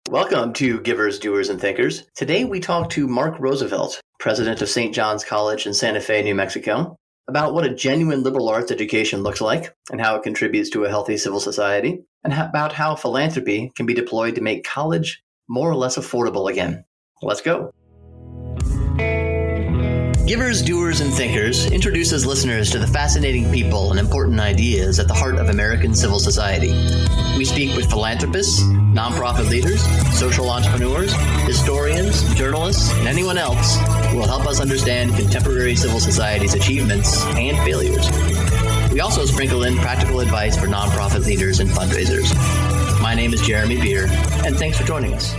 Welcome to Givers, Doers, and Thinkers. Today we talk to Mark Roosevelt, president of St. John's College in Santa Fe, New Mexico, about what a genuine liberal arts education looks like and how it contributes to a healthy civil society, and about how philanthropy can be deployed to make college more or less affordable again. Let's go. Givers, Doers, and Thinkers introduces listeners to the fascinating people and important ideas at the heart of American civil society. We speak with philanthropists, nonprofit leaders, social entrepreneurs, historians, journalists, and anyone else who will help us understand contemporary civil society's achievements and failures. We also sprinkle in practical advice for nonprofit leaders and fundraisers. My name is Jeremy Beer, and thanks for joining us.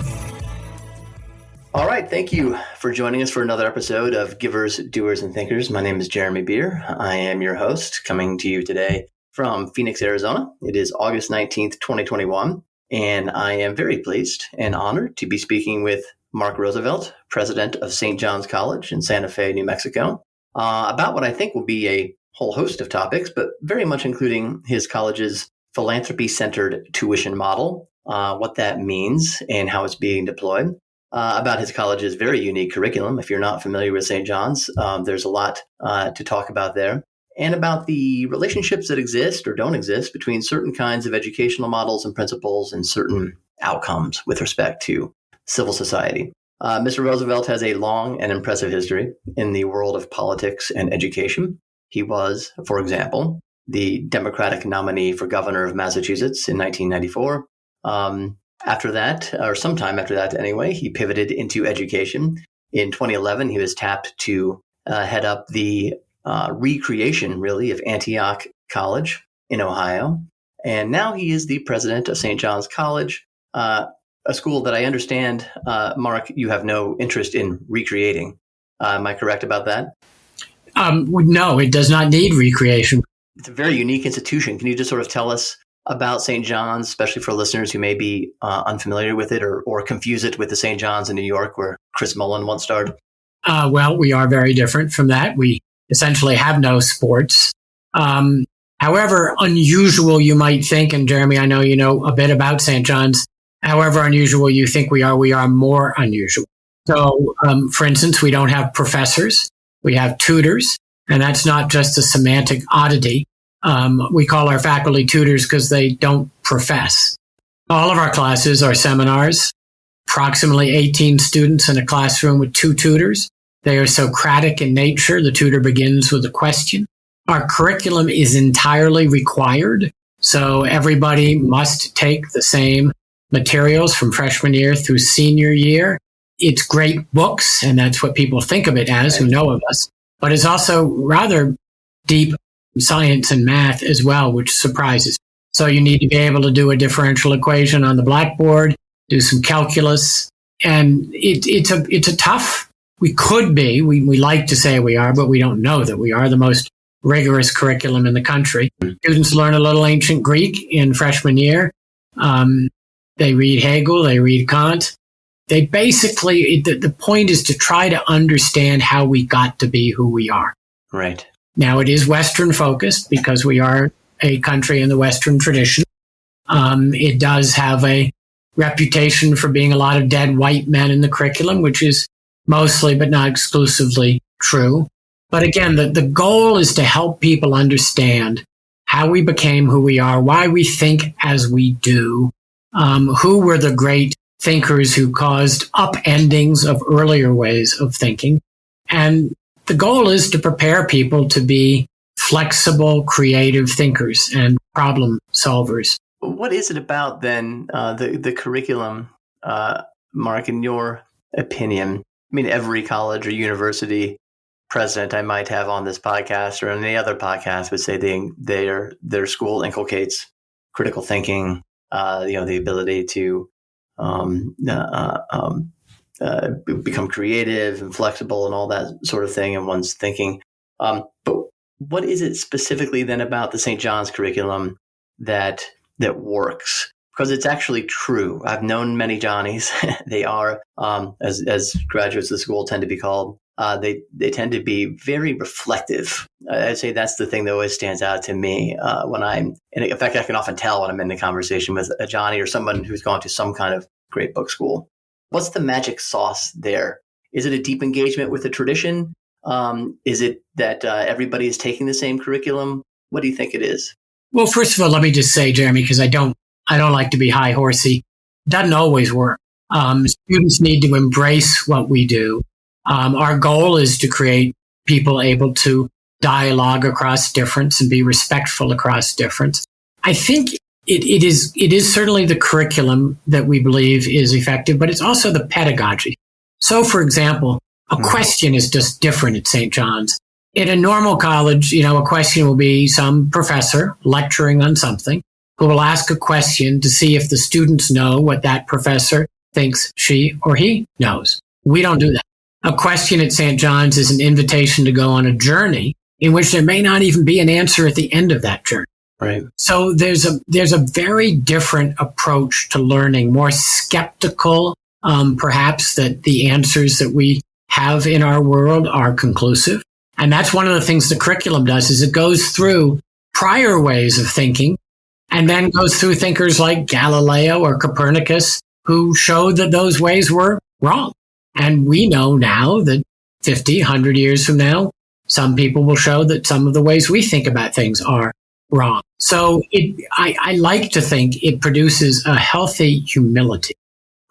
All right. Thank you for joining us for another episode of Givers, Doers, and Thinkers. My name is Jeremy Beer. I am your host, coming to you today from Phoenix, Arizona. It is August 19th, 2021, and I am very pleased and honored to be speaking with Mark Roosevelt, president of St. John's College in Santa Fe, New Mexico, about what I think will be a whole host of topics, but very much including his college's philanthropy-centered tuition model, what that means and how it's being deployed. About his college's very unique curriculum. If you're not familiar with St. John's, there's a lot to talk about there, and about the relationships that exist or don't exist between certain kinds of educational models and principles and certain outcomes with respect to civil society. Mr. Roosevelt has a long and impressive history in the world of politics and education. He was, for example, the Democratic nominee for governor of Massachusetts in 1994. After that, or sometime after that anyway, he pivoted into education. In 2011, he was tapped to head up the recreation, really, of Antioch College in Ohio. And now he is the president of St. John's College, a school that I understand, Mark, you have no interest in recreating. Am I correct about that? No, it does not need recreation. It's a very unique institution. Can you just sort of tell us about St. John's, especially for listeners who may be unfamiliar with it or confuse it with the St. John's in New York where Chris Mullen once starred? Well, we are very different from that. We essentially have no sports. However unusual you might think, and Jeremy, I know you know a bit about St. John's, however unusual you think we are more unusual. So, for instance, we don't have professors. We have tutors, and that's not just a semantic oddity. We call our faculty tutors because they don't profess. All of our classes are seminars, approximately 18 students in a classroom with 2 tutors. They are Socratic in nature. The tutor begins with a question. Our curriculum is entirely required, so everybody must take the same materials from freshman year through senior year. It's great books, and that's what people think of it as who know of us, but it's also rather deep science and math as well, which surprises. So you need to be able to do a differential equation on the blackboard, do some calculus, and it's a tough. We could be. We like to say we are, but we don't know that we are the most rigorous curriculum in the country. Students learn a little ancient Greek in freshman year. They read Hegel. They read Kant. They basically the point is to try to understand how we got to be who we are. Right. Now, it is Western focused because we are a country in the Western tradition. It does have a reputation for being a lot of dead white men in the curriculum, which is mostly but not exclusively true. But again, the goal is to help people understand how we became who we are, why we think as we do, who were the great thinkers who caused upendings of earlier ways of thinking, and the goal is to prepare people to be flexible, creative thinkers and problem solvers. What is it about then the curriculum, Mark, in your opinion? I mean, every college or university president I might have on this podcast or any other podcast would say their school inculcates critical thinking, the ability to become creative and flexible and all that sort of thing in one's thinking. But what is it specifically then about the St. John's curriculum that works? Because it's actually true. I've known many Johnnies. They are, as graduates of the school tend to be called, they tend to be very reflective. I'd say that's the thing that always stands out to me when I'm, and in fact, I can often tell when I'm in a conversation with a Johnny or someone who's gone to some kind of great book school. What's the magic sauce there? Is it a deep engagement with the tradition? Is it that everybody is taking the same curriculum? What do you think it is? Well, first of all, let me just say, Jeremy, because I don't like to be high horsey. Doesn't always work. Students need to embrace what we do. Our goal is to create people able to dialogue across difference and be respectful across difference. I think it is certainly the curriculum that we believe is effective, but it's also the pedagogy. So, for example, a question is just different at St. John's. In a normal college, a question will be some professor lecturing on something who will ask a question to see if the students know what that professor thinks she or he knows. We don't do that. A question at St. John's is an invitation to go on a journey in which there may not even be an answer at the end of that journey. Right. So there's a very different approach to learning, more skeptical, perhaps, that the answers that we have in our world are conclusive. And that's one of the things the curriculum does, is it goes through prior ways of thinking and then goes through thinkers like Galileo or Copernicus who showed that those ways were wrong. And we know now that 50, 100 years from now, some people will show that some of the ways we think about things are wrong. So I like to think it produces a healthy humility.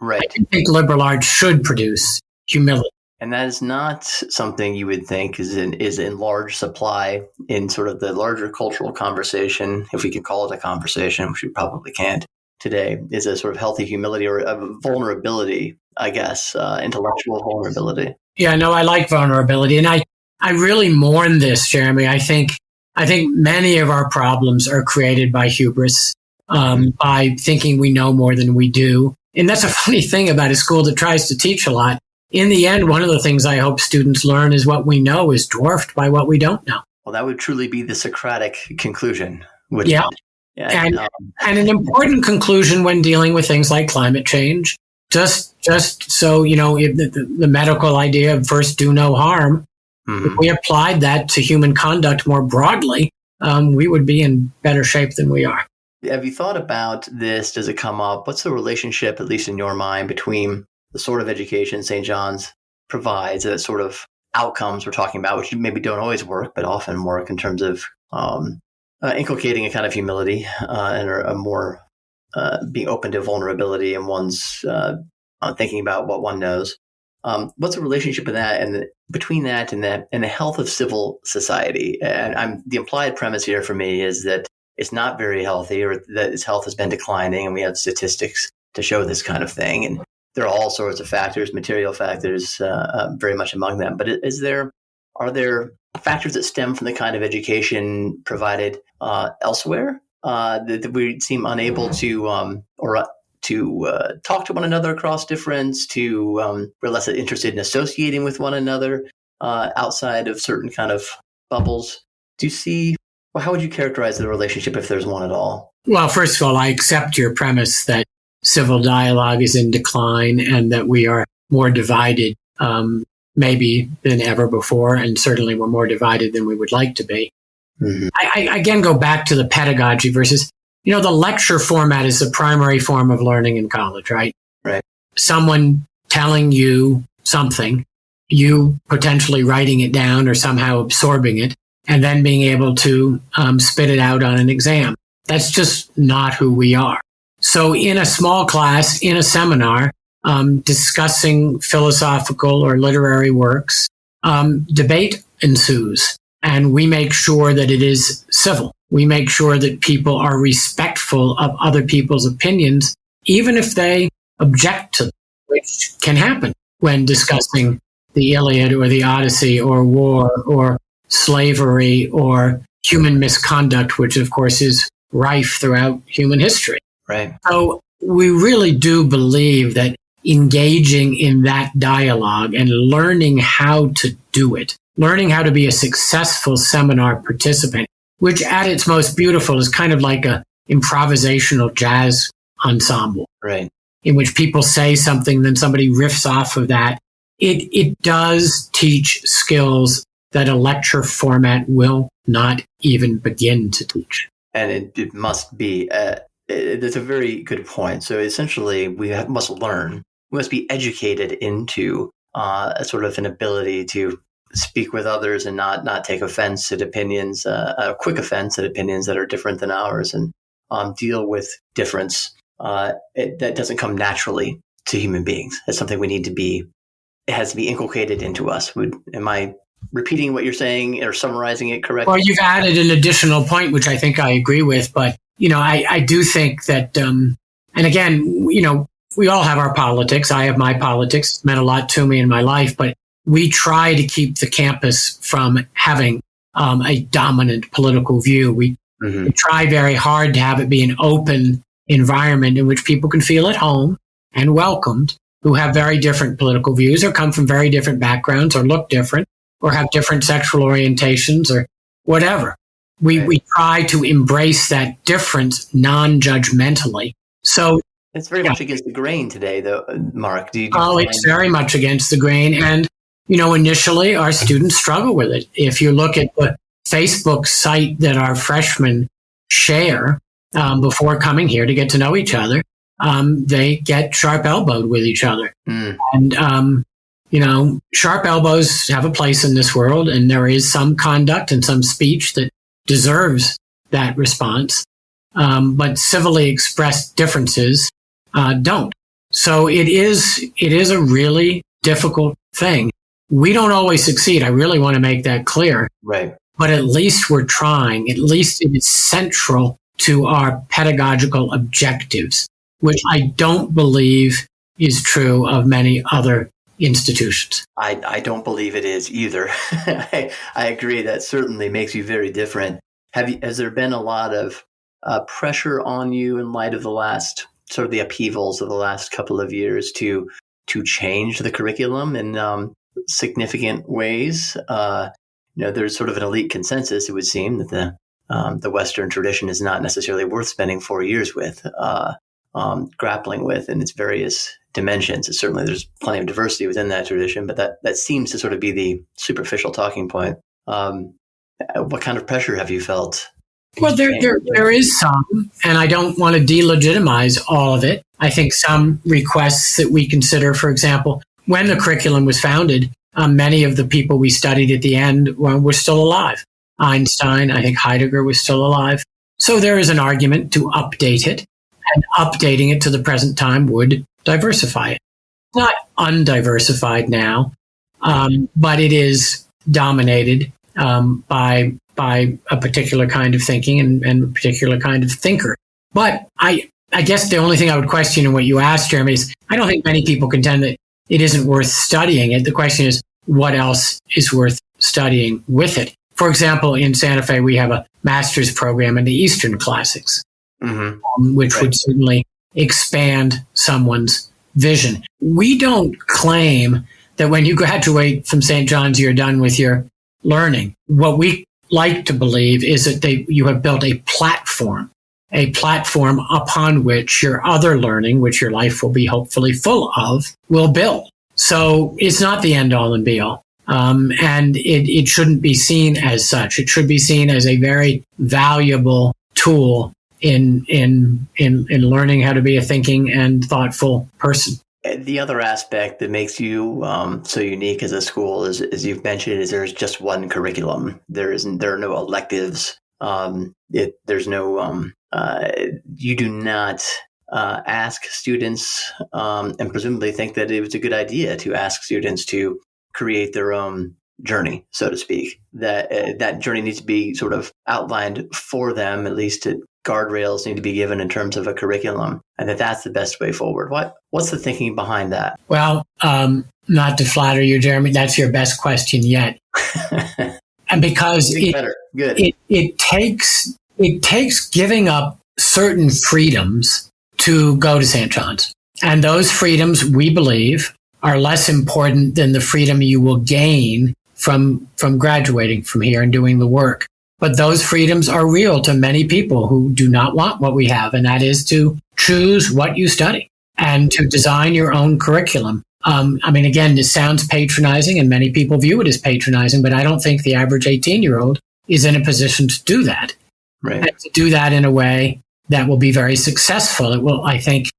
Right. I think liberal arts should produce humility. And that is not something you would think is in large supply in sort of the larger cultural conversation, if we can call it a conversation, which we probably can't today, is a sort of healthy humility or a vulnerability, I guess, intellectual vulnerability. Yeah, no, I like vulnerability. And I really mourn this, Jeremy. I think many of our problems are created by hubris, by thinking we know more than we do. And that's a funny thing about a school that tries to teach a lot. In the end, one of the things I hope students learn is what we know is dwarfed by what we don't know. Well, that would truly be the Socratic conclusion. Yeah. And an important conclusion when dealing with things like climate change, just so, the medical idea of first do no harm, if we applied that to human conduct more broadly, we would be in better shape than we are. Have you thought about this? Does it come up? What's the relationship, at least in your mind, between the sort of education St. John's provides, the sort of outcomes we're talking about, which maybe don't always work, but often work in terms of inculcating a kind of humility and a more being open to vulnerability and one's thinking about what one knows. What's the relationship of that and between that and the health of civil society? And the implied premise here for me is that it's not very healthy, or that its health has been declining, and we have statistics to show this kind of thing. And there are all sorts of factors, material factors, very much among them. But are there factors that stem from the kind of education provided elsewhere that we seem unable to talk to one another across difference, we're less interested in associating with one another outside of certain kind of bubbles? Do you see? Well, how would you characterize the relationship, if there's one at all? Well, first of all, I accept your premise that civil dialogue is in decline and that we are more divided maybe than ever before, and certainly we're more divided than we would like to be. Mm-hmm. I again go back to the pedagogy versus, the lecture format is the primary form of learning in college, right? Right. Someone telling you something, you potentially writing it down or somehow absorbing it, and then being able to spit it out on an exam. That's just not who we are. So in a small class, in a seminar, discussing philosophical or literary works, debate ensues. And we make sure that it is civil. We make sure that people are respectful of other people's opinions, even if they object to them, which can happen when discussing the Iliad or the Odyssey or war or slavery or human misconduct, which of course is rife throughout human history. Right. So we really do believe that engaging in that dialogue and learning how to do it, learning how to be a successful seminar participant, which at its most beautiful is kind of like a improvisational jazz ensemble, right? In which people say something, then somebody riffs off of that. It does teach skills that a lecture format will not even begin to teach. And it must be that's a very good point. So essentially, must learn, we must be educated into a sort of an ability to speak with others and not take offense at opinions, a quick offense at opinions that are different than ours, and deal with difference. That doesn't come naturally to human beings. That's something we need to be. It has to be inculcated into us. Am I repeating what you're saying or summarizing it correctly? Well, you've added an additional point, which I think I agree with. But, I do think that, and again, we all have our politics. I have my politics. It's meant a lot to me in my life. But we try to keep the campus from having a dominant political view. We try very hard to have it be an open environment in which people can feel at home and welcomed, who have very different political views or come from very different backgrounds or look different or have different sexual orientations or whatever. We try to embrace that difference non-judgmentally. So it's very much against the grain today, though, Mark. It's very much against the grain. And, initially our students struggle with it. If you look at the Facebook site that our freshmen share before coming here to get to know each other, they get sharp-elbowed with each other. And, sharp elbows have a place in this world, and there is some conduct and some speech that deserves that response. But civilly expressed differences don't. So it is a really difficult thing. We don't always succeed. I really want to make that clear. Right. But at least we're trying. At least it is central to our pedagogical objectives, which I don't believe is true of many other institutions. I don't believe it is either. I agree. That certainly makes you very different. Has there been a lot of pressure on you in light of the last sort of the upheavals of the last couple of years to change the curriculum in significant ways? There's sort of an elite consensus, it would seem, that the Western tradition is not necessarily worth spending 4 years with, grappling with in its various dimensions. And certainly there's plenty of diversity within that tradition, but that seems to sort of be the superficial talking point. What kind of pressure have you felt? Well, there is some, and I don't want to delegitimize all of it. I think some requests that we consider, for example, when the curriculum was founded, many of the people we studied at the end were still alive. Einstein, I think Heidegger was still alive. So there is an argument to update it, and updating it to the present time would diversify it. It's not undiversified now, but it is dominated by a particular kind of thinking and a particular kind of thinker. But I guess the only thing I would question in what you asked, Jeremy, is I don't think many people contend that it isn't worth studying it. The question is, what else is worth studying with it? For example, in Santa Fe, we have a master's program in the Eastern Classics, which would certainly expand someone's vision. We don't claim that when you graduate from St. John's, you're done with your learning. What we like to believe is that you have built a platform upon which your other learning, which your life will be hopefully full of, will build. So it's not the end all and be all. And it shouldn't be seen as such. It should be seen as a very valuable tool in learning how to be a thinking and thoughtful person. The other aspect that makes you so unique as a school, as you've mentioned, is there's just one curriculum. There are no electives. There's no. You do not ask students, and presumably think that it was a good idea to ask students to create their own journey, so to speak. That journey needs to be sort of outlined for them. At least guardrails need to be given in terms of a curriculum, and that's the best way forward. What's the thinking behind that? Well, not to flatter you, Jeremy, that's your best question yet. And because it takes giving up certain freedoms to go to St. John's. And those freedoms, we believe, are less important than the freedom you will gain from graduating from here and doing the work. But those freedoms are real to many people who do not want what we have, and that is to choose what you study and to design your own curriculum. Again, this sounds patronizing, and many people view it as patronizing, but I don't think the average 18-year-old is in a position to do that. Right. And to do that in a way that will be very successful. It will, I think,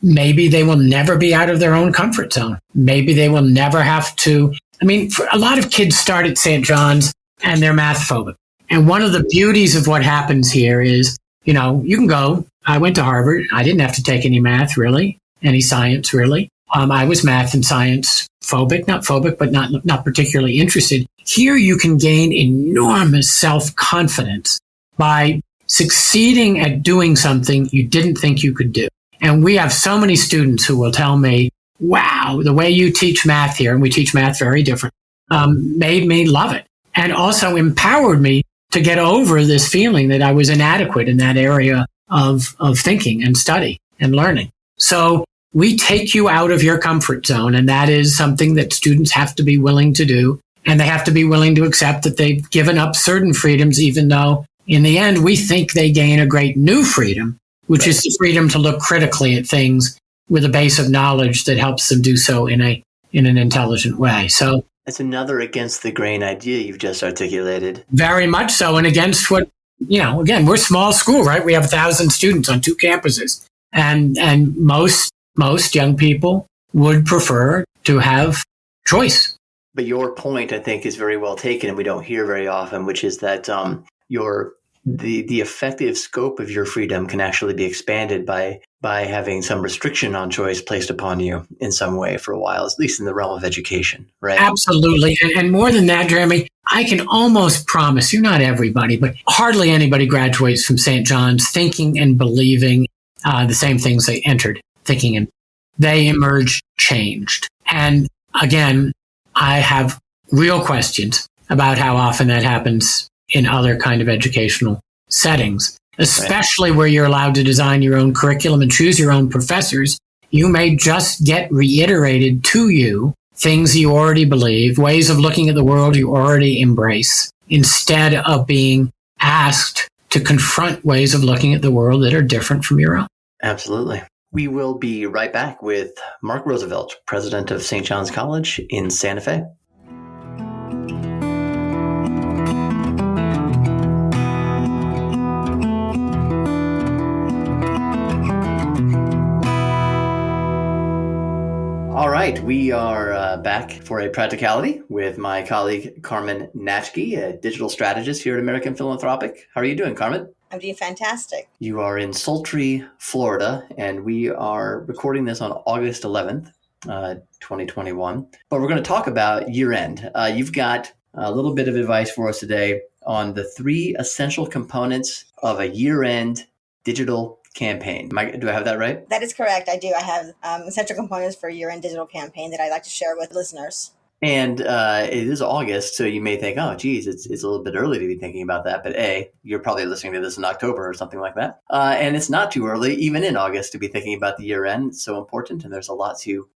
maybe they will never be out of their own comfort zone. Maybe they will never have to. I mean, for a lot of kids start at St. John's and they're math phobic. And one of the beauties of what happens here is, you can go. I went to Harvard. I didn't have to take any math, really, any science, really. I was math and science phobic, but not particularly interested. Here you can gain enormous self-confidence by succeeding at doing something you didn't think you could do. And we have so many students who will tell me, wow, the way you teach math here, and we teach math very different, made me love it. And also empowered me to get over this feeling that I was inadequate in that area of thinking and study and learning. So we take you out of your comfort zone, and that is something that students have to be willing to do. And they have to be willing to accept that they've given up certain freedoms, even though in the end we think they gain a great new freedom, which is the freedom to look critically at things with a base of knowledge that helps them do so in an intelligent way. So that's another against the grain idea you've just articulated. Very much so. And against what, again, we're a small school, right? We have 1,000 students on 2 campuses. And most young people would prefer to have choice. But your point, I think, is very well taken, and we don't hear very often, which is that the effective scope of your freedom can actually be expanded by having some restriction on choice placed upon you in some way for a while, at least in the realm of education, right? Absolutely. And more than that, Jeremy, I can almost promise you, not everybody, but hardly anybody graduates from St. John's thinking and believing the same things they entered thinking, and they emerge changed. And again, I have real questions about how often that happens in other kind of educational settings, especially where you're allowed to design your own curriculum and choose your own professors. You may just get reiterated to you things you already believe, ways of looking at the world you already embrace, instead of being asked to confront ways of looking at the world that are different from your own. Absolutely. We will be right back with Mark Roosevelt, president of St. John's College in Santa Fe. All right, we are back for a practicality with my colleague Carmen Natchke, a digital strategist here at American Philanthropic. How are you doing, Carmen? I'm doing fantastic. You are in sultry Florida, and we are recording this on August 11th, 2021. But we're going to talk about year-end. You've got a little bit of advice for us today on the 3 essential components of a year-end digital campaign. Do I have that right? That is correct. I do. I have essential components for a year-end digital campaign that I'd like to share with listeners. And it is August, so you may think, oh, geez, it's a little bit early to be thinking about that. But A, you're probably listening to this in October or something like that. And it's not too early, even in August, to be thinking about the year end. It's so important, and there's a lot to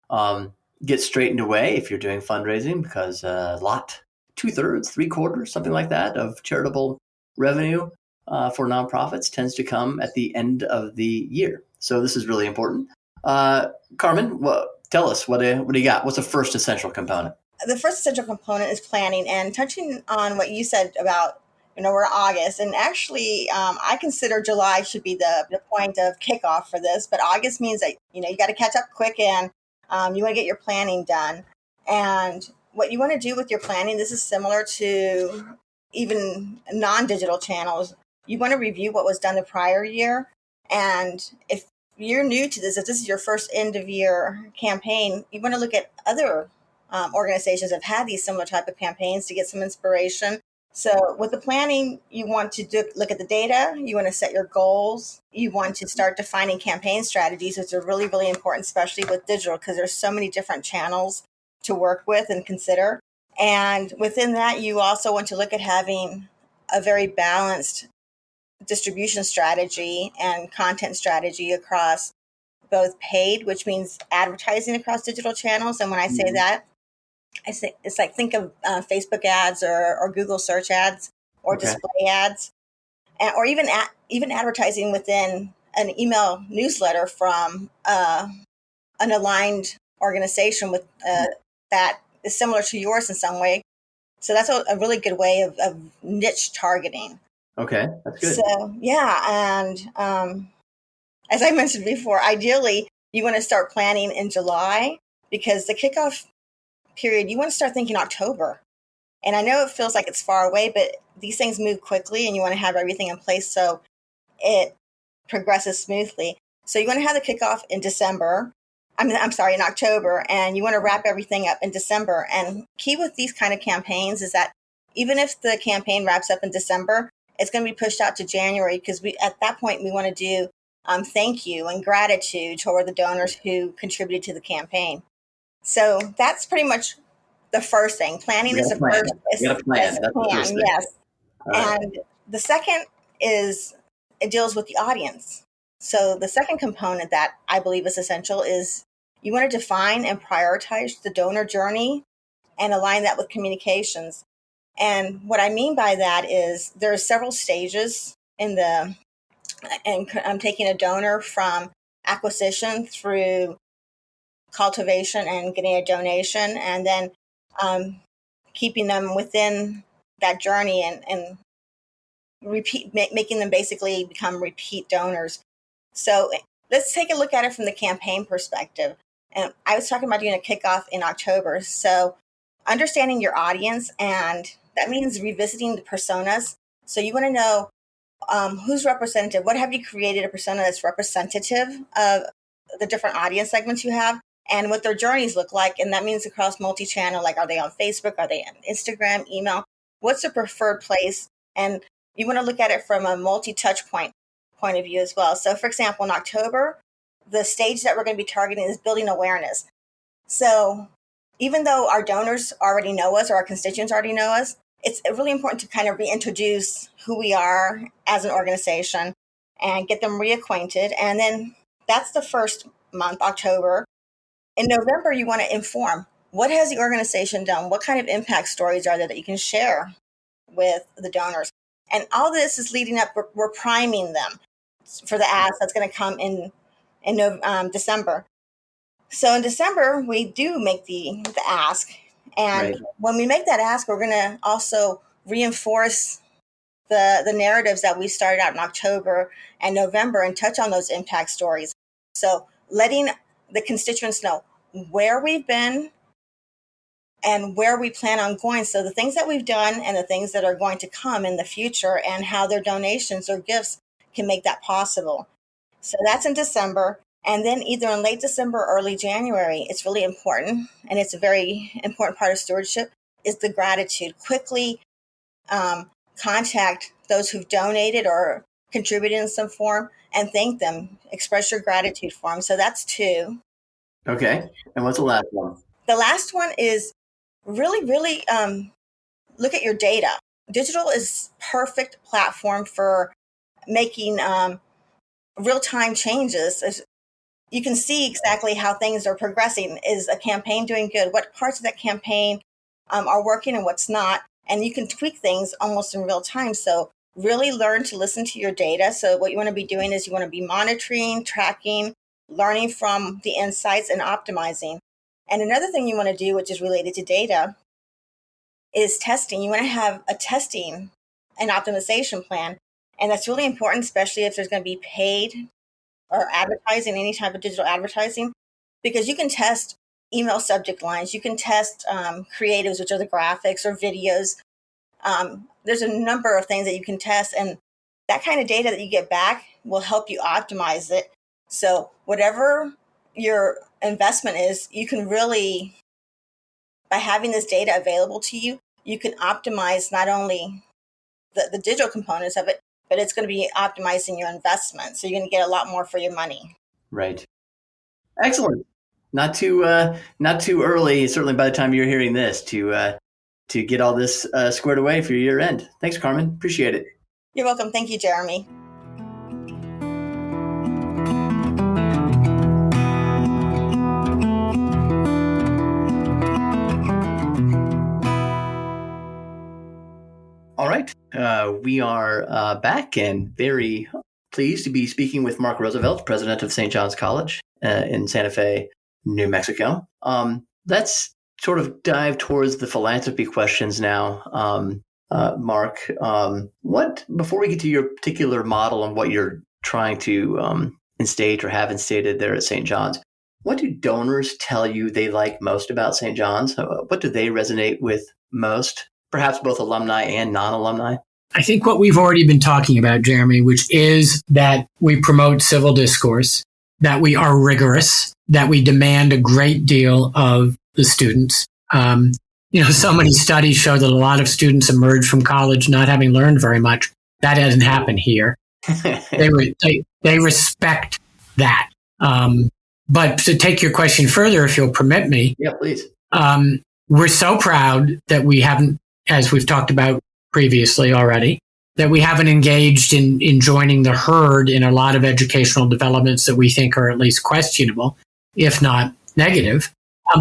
get straightened away if you're doing fundraising, because a lot, 2/3, 3/4, something like that, of charitable revenue for nonprofits tends to come at the end of the year. So this is really important. Carmen, tell us, what do you got? What's the first essential component? The first essential component is planning, and touching on what you said about, we're August, and actually I consider July should be the point of kickoff for this, but August means that, you got to catch up quick, and you want to get your planning done. And what you want to do with your planning, this is similar to even non-digital channels. You want to review what was done the prior year, and if you're new to this, if this is your first end of year campaign, you want to look at other organizations have had these similar type of campaigns to get some inspiration. So with the planning, you want to look at the data, you want to set your goals, you want to start defining campaign strategies, which are really, really important, especially with digital, because there's so many different channels to work with and consider. And within that, you also want to look at having a very balanced distribution strategy and content strategy across both paid, which means advertising across digital channels. And when I say that, I say it's like, think of Facebook ads or Google search ads or display ads, or even advertising within an email newsletter from an aligned organization with that is similar to yours in some way. So that's a really good way of niche targeting. Okay, that's good. So, yeah. And as I mentioned before, ideally, you want to start planning in July because the kickoff period, you want to start thinking October. And I know it feels like it's far away, but these things move quickly and you want to have everything in place so it progresses smoothly. So you want to have the kickoff in December. I'm sorry, in October, and you want to wrap everything up in December. And key with these kind of campaigns is that even if the campaign wraps up in December, it's going to be pushed out to January because at that point we want to do thank you and gratitude toward the donors who contributed to the campaign. So that's pretty much the first thing. Planning is the plan. first. You got to plan. That's the first thing. Yes. Right. And the second is it deals with the audience. So the second component that I believe is essential is you want to define and prioritize the donor journey and align that with communications. And what I mean by that is there are several stages and I'm taking a donor from acquisition through cultivation and getting a donation, and then keeping them within that journey and making them basically become repeat donors. So let's take a look at it from the campaign perspective. And I was talking about doing a kickoff in October. So understanding your audience, and that means revisiting the personas. So you want to know who's representative. What have you created a persona that's representative of the different audience segments you have and what their journeys look like? And that means across multi-channel, like are they on Facebook? Are they on Instagram, email? What's the preferred place? And you want to look at it from a multi-touch point of view as well. So for example, in October, the stage that we're going to be targeting is building awareness. So even though our donors already know us or our constituents already know us, it's really important to kind of reintroduce who we are as an organization and get them reacquainted. And then that's the first month, October. In November, you want to inform. What has the organization done? What kind of impact stories are there that you can share with the donors? And all this is leading up, we're priming them for the ask that's going to come in December. So in December, we do make the ask. And when we make that ask, we're going to also reinforce the narratives that we started out in October and November and touch on those impact stories. So letting the constituents know where we've been and where we plan on going. So the things that we've done and the things that are going to come in the future and how their donations or gifts can make that possible. So that's in December. And then either in late December or early January, it's really important, and it's a very important part of stewardship, is the gratitude. Quickly contact those who've donated or contributed in some form and thank them. Express your gratitude for them. So that's 2. Okay. And what's the last one? The last one is really, really look at your data. Digital is perfect platform for making real-time changes. You can see exactly how things are progressing. Is a campaign doing good? What parts of that campaign are working and what's not? And you can tweak things almost in real time. So really learn to listen to your data. So what you want to be doing is you want to be monitoring, tracking, learning from the insights and optimizing. And another thing you want to do, which is related to data, is testing. You want to have a testing and optimization plan. And that's really important, especially if there's going to be paid or advertising, any type of digital advertising, because you can test email subject lines, you can test creatives, which are the graphics or videos. There's a number of things that you can test, and that kind of data that you get back will help you optimize it. So whatever your investment is, you can really, by having this data available to you, you can optimize not only the digital components of it, but it's going to be optimizing your investment. So you're going to get a lot more for your money. Right. Excellent. Not too early, certainly by the time you're hearing this, to get all this squared away for your year end. Thanks, Carmen. Appreciate it. You're welcome. Thank you, Jeremy. All right. We are back and very pleased to be speaking with Mark Roosevelt, president of St. John's College in Santa Fe, New Mexico. Let's sort of dive towards the philanthropy questions now. Mark. What before we get to your particular model and what you're trying to instate or have instated there at St. John's, what do donors tell you they like most about St. John's? What do they resonate with most? Perhaps both alumni and non-alumni? I think what we've already been talking about, Jeremy, which is that we promote civil discourse, that we are rigorous, that we demand a great deal of the students. So many studies show that a lot of students emerge from college not having learned very much. That doesn't happen here. They respect that. But to take your question further, if you'll permit me. Yeah, please. We're so proud that we haven't, as we've talked about previously already, that we haven't engaged in joining the herd in a lot of educational developments that we think are at least questionable, if not negative.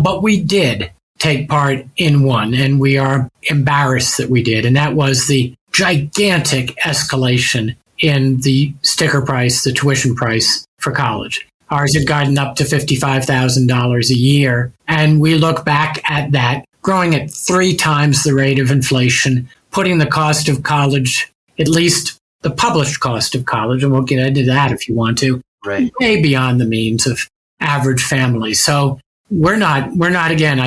But we did take part in one, and we are embarrassed that we did. And that was the gigantic escalation in the sticker price, the tuition price for college. Ours had gotten up to $55,000 a year. And we look back at that, growing at 3 times the rate of inflation, putting the cost of college, at least the published cost of college, and we'll get into that if you want to, right, way beyond the means of average families. So we're not again,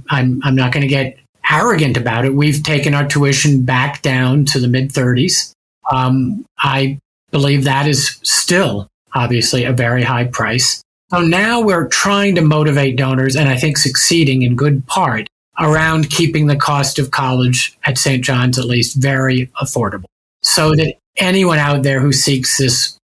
I'm not going to get arrogant about it. We've taken our tuition back down to the mid-30s. I believe that is still obviously a very high price. So now we're trying to motivate donors, and I think succeeding in good part, around keeping the cost of college at St. John's at least very affordable, so that anyone out there who seeks this,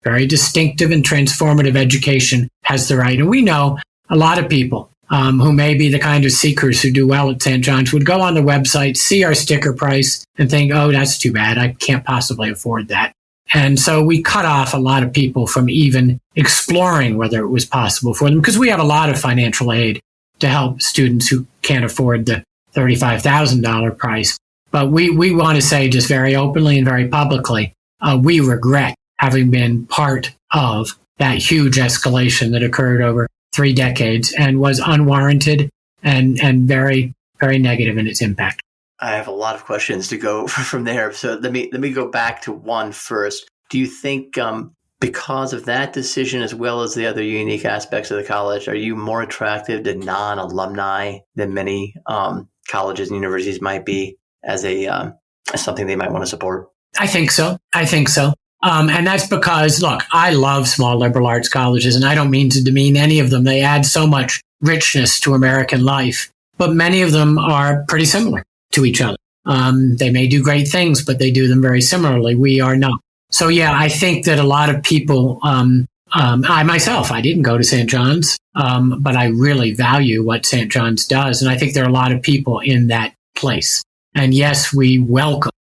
very distinctive and transformative education has the right. And we know a lot of people who may be the kind of seekers who do well at St. John's would go on the website, see our sticker price, and think, oh, that's too bad. I can't possibly afford that. And so we cut off a lot of people from even exploring whether it was possible for them, because we have a lot of financial aid to help students who can't afford the $35,000 price. But we want to say just very openly and very publicly, we regret having been part of that huge escalation that occurred over 3 decades and was unwarranted and very, very negative in its impact. I have a lot of questions to go from there. So let me go back to one first. Do you think because of that decision, as well as the other unique aspects of the college, are you more attractive to non-alumni than many colleges and universities might be as something they might want to support? I think so. And that's because, look, I love small liberal arts colleges, and I don't mean to demean any of them. They add so much richness to American life, but many of them are pretty similar to each other. They may do great things, but they do them very similarly. We are not. So, yeah, I think that a lot of people, I myself, I didn't go to St. John's, but I really value what St. John's does. And I think there are a lot of people in that place. And yes, we welcome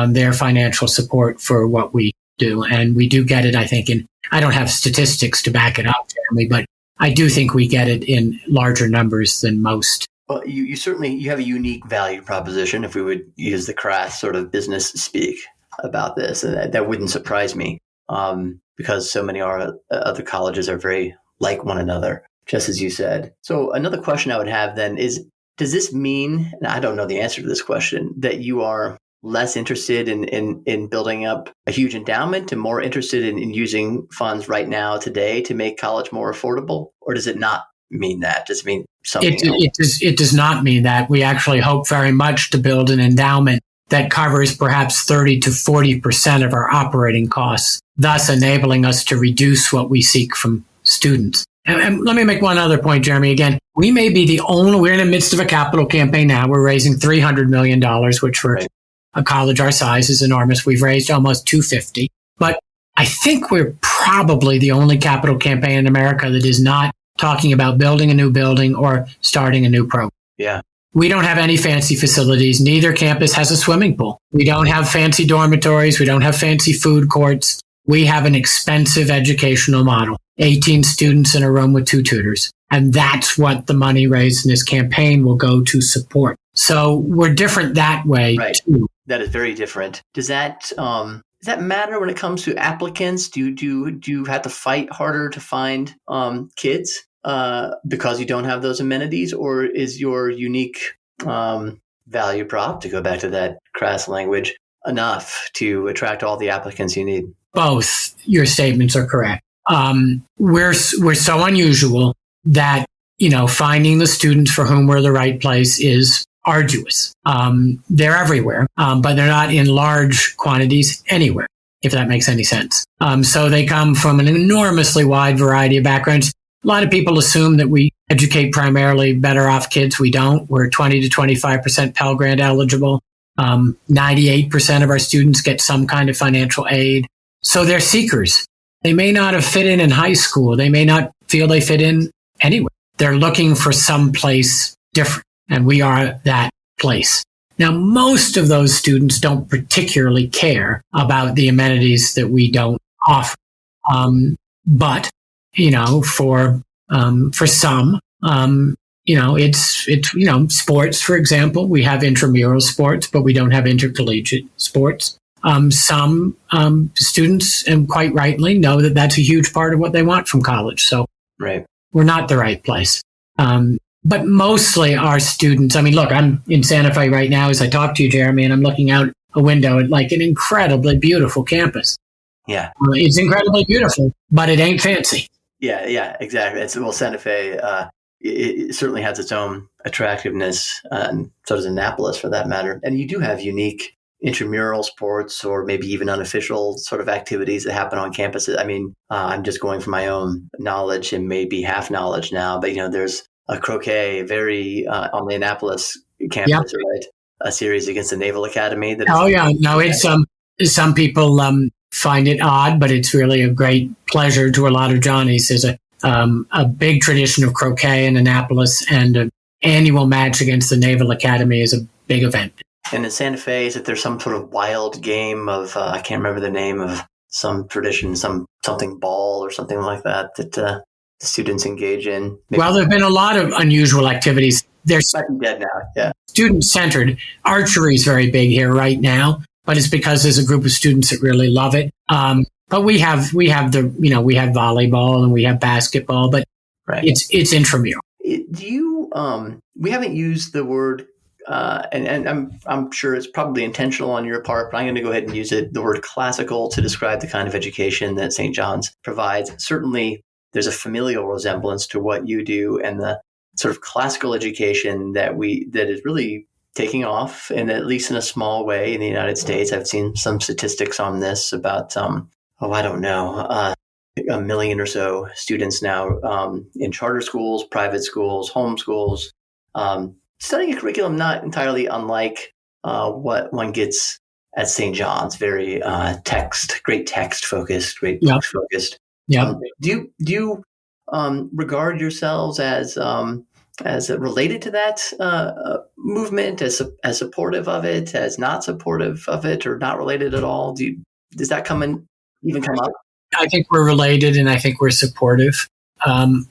their financial support for what we do. And we do get it, I think, I don't have statistics to back it up, Jeremy, but I do think we get it in larger numbers than most. Well, you certainly have a unique value proposition, if we would use the crass sort of business speak about this. And that wouldn't surprise me because so many other colleges are very like one another, just as you said. So another question I would have then is, does this mean, and I don't know the answer to this question, that you are less interested in building up a huge endowment and more interested in using funds right now today to make college more affordable? Or does it not mean that? Does it mean something else? It does not mean that. We actually hope very much to build an endowment that covers perhaps 30 to 40% of our operating costs, thus enabling us to reduce what we seek from students. And let me make one other point, Jeremy. Again, we may be we're in the midst of a capital campaign now. We're raising $300 million, which for a college our size is enormous. We've raised almost $250. But I think we're probably the only capital campaign in America that is not talking about building a new building or starting a new program. Yeah. We don't have any fancy facilities. Neither campus has a swimming pool. We don't have fancy dormitories. We don't have fancy food courts. We have an expensive educational model. 18 students in a room with 2 tutors. And that's what the money raised in this campaign will go to support. So we're different that way, too. That is very different. Does that matter when it comes to applicants? Do you have to fight harder to find kids because you don't have those amenities, or is your unique value prop, to go back to that crass language, enough to attract all the applicants you need? Both your statements are correct. We're so unusual that, finding the students for whom we're the right place is arduous. They're everywhere, but they're not in large quantities anywhere, if that makes any sense. So they come from an enormously wide variety of backgrounds. A lot of people assume that we educate primarily better off kids. We don't. We're 20 to 25% Pell Grant eligible. 98% of our students get some kind of financial aid. So they're seekers. They may not have fit in high school. They may not feel they fit in anywhere. They're looking for some place different, and we are that place. Now, most of those students don't particularly care about the amenities that we don't offer. But, for some, it's sports, for example. We have intramural sports, but we don't have intercollegiate sports. Some students, and quite rightly, know that that's a huge part of what they want from college. So right. We're not the right place. But mostly our students, look, I'm in Santa Fe right now as I talk to you, Jeremy, and I'm looking out a window at like an incredibly beautiful campus. Yeah. It's incredibly beautiful, but it ain't fancy. Yeah, exactly. Santa Fe, it certainly has its own attractiveness, and so does Annapolis for that matter. And you do have unique intramural sports or maybe even unofficial sort of activities that happen on campuses. I'm just going from my own knowledge and maybe half knowledge now, but there's a croquet on the Annapolis campus, yep. Right? A series against the Naval Academy. It's some people find it odd, but it's really a great pleasure to a lot of Johnnies. There's a big tradition of croquet in Annapolis, and an annual match against the Naval Academy is a big event. And in Santa Fe, is that there's some sort of wild game of, I can't remember the name of some tradition, something ball or something like that the students engage in? Maybe. Well, there have been a lot of unusual activities. They're dead now, yeah. Student-centered. Archery is very big here right now, but it's because there's a group of students that really love it. But we have we have volleyball and we have basketball, but right. It's intramural. We haven't used the word, and I'm sure it's probably intentional on your part, but I'm going to go ahead and use the word classical to describe the kind of education that St. John's provides. Certainly, there's a familial resemblance to what you do and the sort of classical education that is really taking off, and at least in a small way in the United States. I've seen some statistics on this about, 1 million or so students now in charter schools, private schools, home schools, studying a curriculum not entirely unlike what one gets at St. John's, very great text focused, great book focused. Yeah. Do you regard yourselves as related to that movement, as supportive of it, as not supportive of it, or not related at all? Does that even come up? I think we're related, and I think we're supportive. We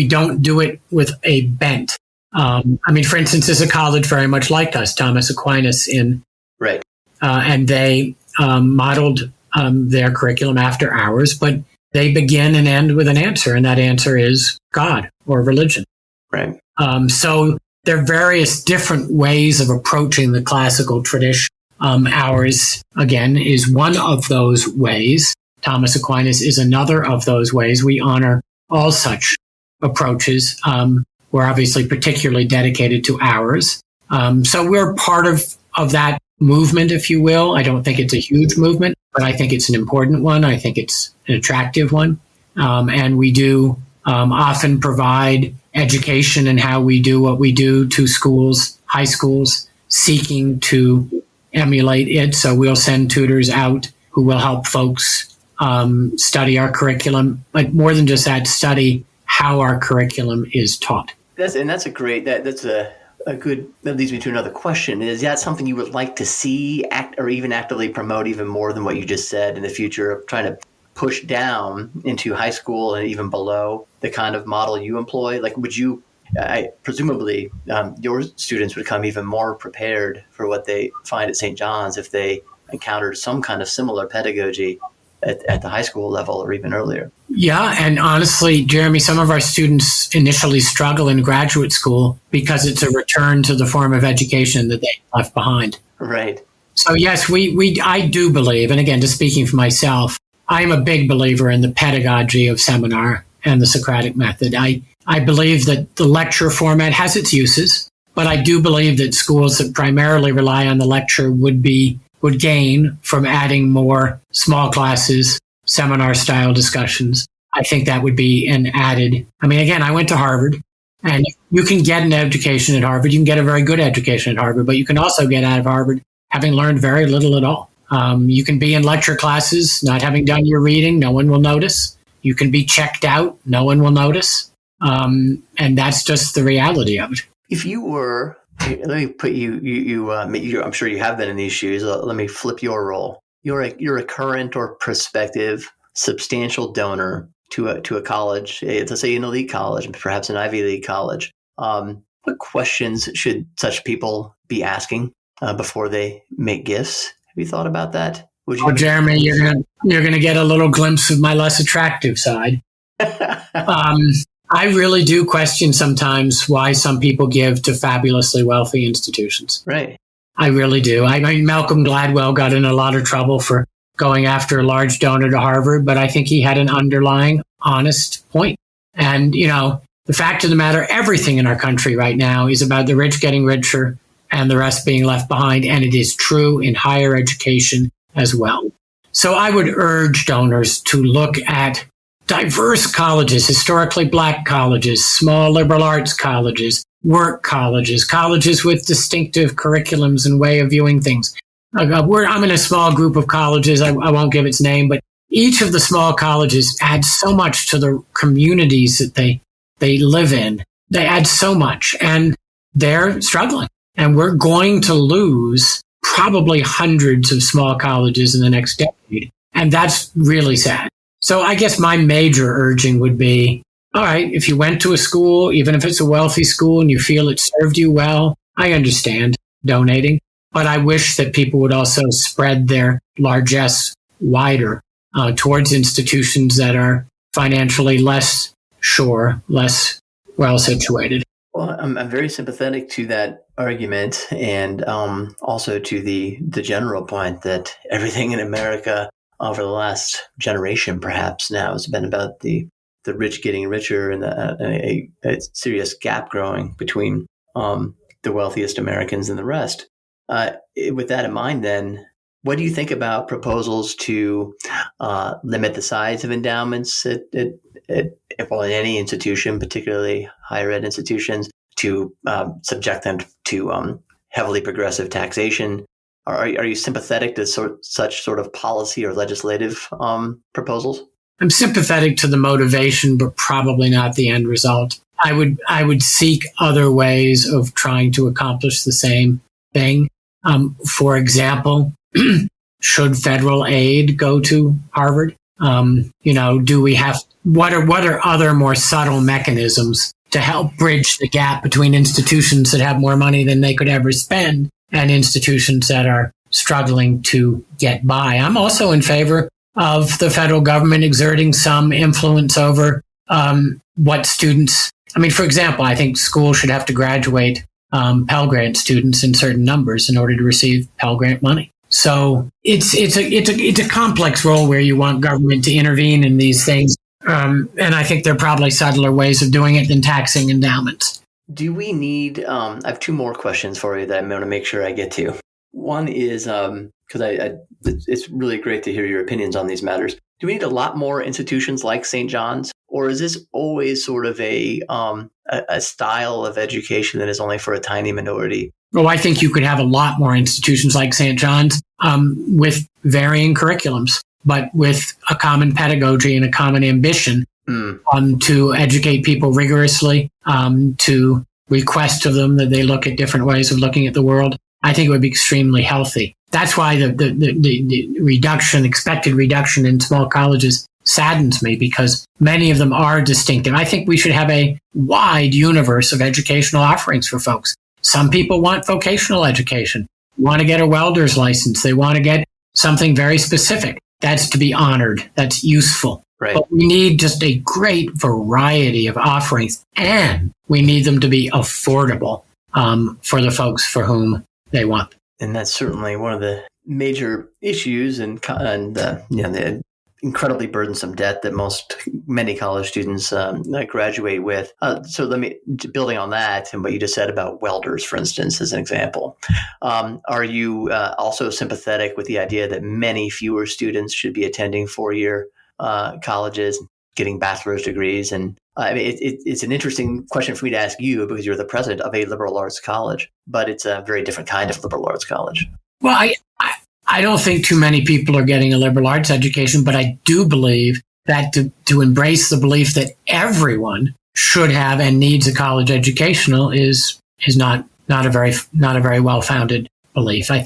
don't do it with a bent. For instance, there's a college very much like us, Thomas Aquinas, right, and they modeled their curriculum after ours, but they begin and end with an answer, and that answer is God or religion. Right. So there are various different ways of approaching the classical tradition. Ours, again, is one of those ways. Thomas Aquinas is another of those ways. We honor all such approaches. We're obviously particularly dedicated to ours. So we're part of that movement, if you will. I don't think it's a huge movement, but I think it's an important one. I think it's an attractive one. And we do often provide education in how we do what we do to schools, high schools, seeking to emulate it. So we'll send tutors out who will help folks study our curriculum, but more than just that, study how our curriculum is taught. That's a great, that's a good, that leads me to another question. Is that something you would like to see or even actively promote even more than what you just said in the future, of trying to push down into high school and even below the kind of model you employ? Like, would you, presumably your students would come even more prepared for what they find at St. John's if they encountered some kind of similar pedagogy at the high school level or even earlier. Yeah, and honestly, Jeremy, some of our students initially struggle in graduate school because it's a return to the form of education that they left behind. Right. So yes, I do believe, and again, just speaking for myself, I'm a big believer in the pedagogy of seminar and the Socratic method. I believe that the lecture format has its uses, but I do believe that schools that primarily rely on the lecture would gain from adding more small classes, seminar-style discussions. I think that would be an added. I mean, again, I went to Harvard, and you can get an education at Harvard. You can get a very good education at Harvard, but you can also get out of Harvard having learned very little at all. You can be in lecture classes, not having done your reading. No one will notice. You can be checked out. No one will notice. And that's just the reality of it. If you were, let me put you I'm sure you have been in these shoes. Let me flip your role. You're a current or prospective substantial donor to a college, let's say an elite college, perhaps an Ivy League college. What questions should such people be asking before they make gifts? Have you thought about that? Jeremy, you're gonna get a little glimpse of my less attractive side. I really do question sometimes why some people give to fabulously wealthy institutions. Right. I really do. I mean, Malcolm Gladwell got in a lot of trouble for going after a large donor to Harvard, but I think he had an underlying honest point. And, the fact of the matter, everything in our country right now is about the rich getting richer and the rest being left behind. And it is true in higher education as well. So I would urge donors to look at diverse colleges, historically Black colleges, small liberal arts colleges, work colleges, colleges with distinctive curriculums and way of viewing things. I'm in a small group of colleges. I won't give its name, but each of the small colleges adds so much to the communities that they live in. They add so much, and they're struggling. And we're going to lose probably hundreds of small colleges in the next decade. And that's really sad. So I guess my major urging would be, all right, if you went to a school, even if it's a wealthy school and you feel it served you well, I understand donating. But I wish that people would also spread their largesse wider towards institutions that are financially less sure, less well situated. Well, I'm very sympathetic to that argument, and also to the general point that everything in America over the last generation, perhaps now, has been about the rich getting richer and a serious gap growing between the wealthiest Americans and the rest. With that in mind, then, what do you think about proposals to limit the size of endowments at any institution, particularly higher ed institutions, to subject them to heavily progressive taxation? Are you sympathetic to such sort of policy or legislative proposals? I'm sympathetic to the motivation, but probably not the end result. I would seek other ways of trying to accomplish the same thing. For example, should federal aid go to Harvard? Do we have what are other more subtle mechanisms to help bridge the gap between institutions that have more money than they could ever spend and institutions that are struggling to get by? I'm also in favor of the federal government exerting some influence over what students. I mean, for example, I think schools should have to graduate Pell Grant students in certain numbers in order to receive Pell Grant money. So it's a complex role where you want government to intervene in these things. And I think there are probably subtler ways of doing it than taxing endowments. Do we need, I have two more questions for you that I'm going to make sure I get to. One is, because it's really great to hear your opinions on these matters. Do we need a lot more institutions like St. John's? Or is this always sort of a style of education that is only for a tiny minority? Well, I think you could have a lot more institutions like St. John's with varying curriculums, but with a common pedagogy and a common ambition to educate people rigorously, to request of them that they look at different ways of looking at the world. I think it would be extremely healthy. That's why the expected reduction in small colleges saddens me, because many of them are distinctive. I think we should have a wide universe of educational offerings for folks. Some people want vocational education, want to get a welder's license. They want to get something very specific. that's to be honored. That's useful. Right. But we need just a great variety of offerings, and we need them to be affordable for the folks for whom they want. And that's certainly one of the major issues and the incredibly burdensome debt that many college students graduate with. So building on that and what you just said about welders, for instance, as an example, are you also sympathetic with the idea that many fewer students should be attending 4-year colleges, getting bachelor's degrees? And it's an interesting question for me to ask you because you're the president of a liberal arts college, but it's a very different kind of liberal arts college. Well, I don't think too many people are getting a liberal arts education, but I do believe that to embrace the belief that everyone should have and needs a college educational is not a very well-founded belief. I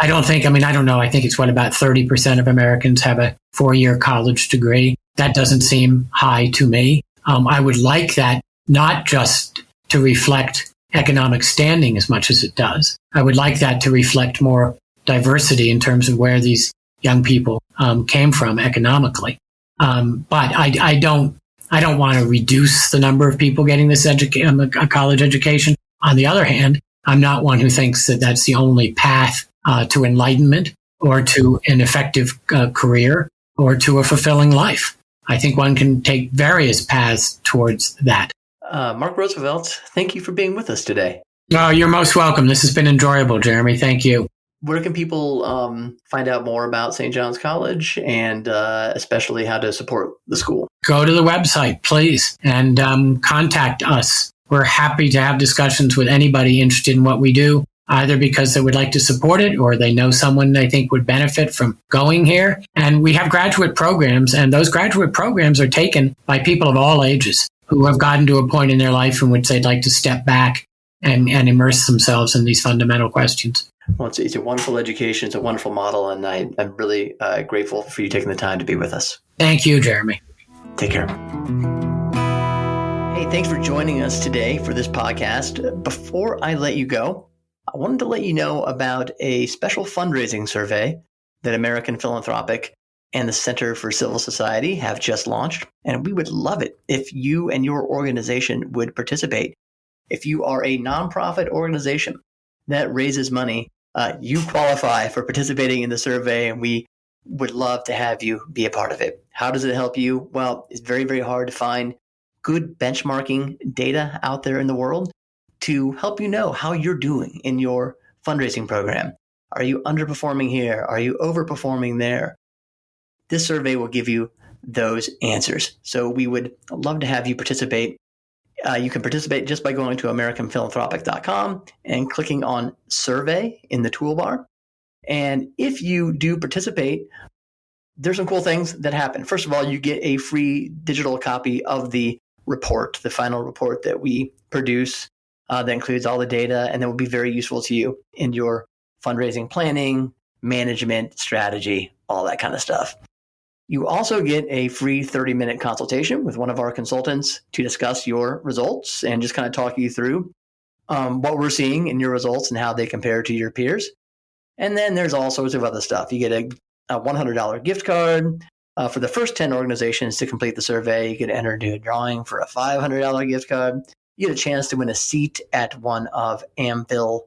don't know. I think it's about 30% of Americans have a 4-year college degree. That doesn't seem high to me. I would like that not just to reflect economic standing as much as it does. I would like that to reflect more diversity in terms of where these young people came from economically. But I don't want to reduce the number of people getting this a college education. On the other hand, I'm not one who thinks that that's the only path to enlightenment or to an effective career or to a fulfilling life. I think one can take various paths towards that. Mark Roosevelt, thank you for being with us today. Oh, you're most welcome. This has been enjoyable, Jeremy. Thank you. Where can people find out more about St. John's College and especially how to support the school? Go to the website, please, and contact us. We're happy to have discussions with anybody interested in what we do, either because they would like to support it or they know someone they think would benefit from going here. And we have graduate programs, and those graduate programs are taken by people of all ages who have gotten to a point in their life in which they'd like to step back and immerse themselves in these fundamental questions. Well, it's a wonderful education. It's a wonderful model, and I'm really grateful for you taking the time to be with us. Thank you, Jeremy. Take care. Hey, thanks for joining us today for this podcast. Before I let you go, I wanted to let you know about a special fundraising survey that American Philanthropic and the Center for Civil Society have just launched, and we would love it if you and your organization would participate. If you are a nonprofit organization that raises money, you qualify for participating in the survey, and we would love to have you be a part of it. How does it help you? Well, it's very, very hard to find good benchmarking data out there in the world to help you know how you're doing in your fundraising program. Are you underperforming here? Are you overperforming there? This survey will give you those answers. So we would love to have you participate. You can participate just by going to AmericanPhilanthropic.com and clicking on survey in the toolbar. And if you do participate, there's some cool things that happen. First of all, you get a free digital copy of the report, the final report that we produce that includes all the data, and that will be very useful to you in your fundraising planning, management, strategy, all that kind of stuff. You also get a free 30-minute consultation with one of our consultants to discuss your results and just kind of talk you through what we're seeing in your results and how they compare to your peers. And then there's all sorts of other stuff. You get a $100 gift card for the first 10 organizations to complete the survey. You get entered into a drawing for a $500 gift card. You get a chance to win a seat at one of AmPhil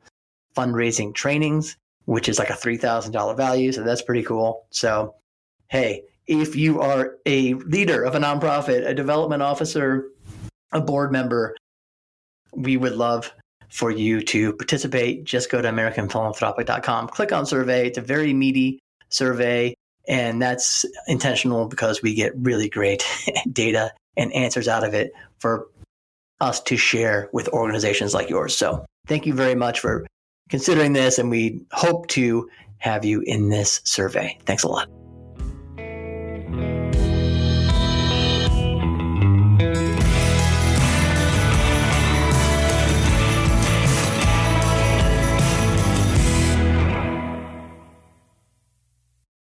fundraising trainings, which is like a $3,000 value. So that's pretty cool. So, hey, if you are a leader of a nonprofit, a development officer, a board member, we would love for you to participate. Just go to AmericanPhilanthropic.com, click on survey. It's a very meaty survey, and that's intentional because we get really great data and answers out of it for us to share with organizations like yours. So thank you very much for considering this, and we hope to have you in this survey. Thanks a lot.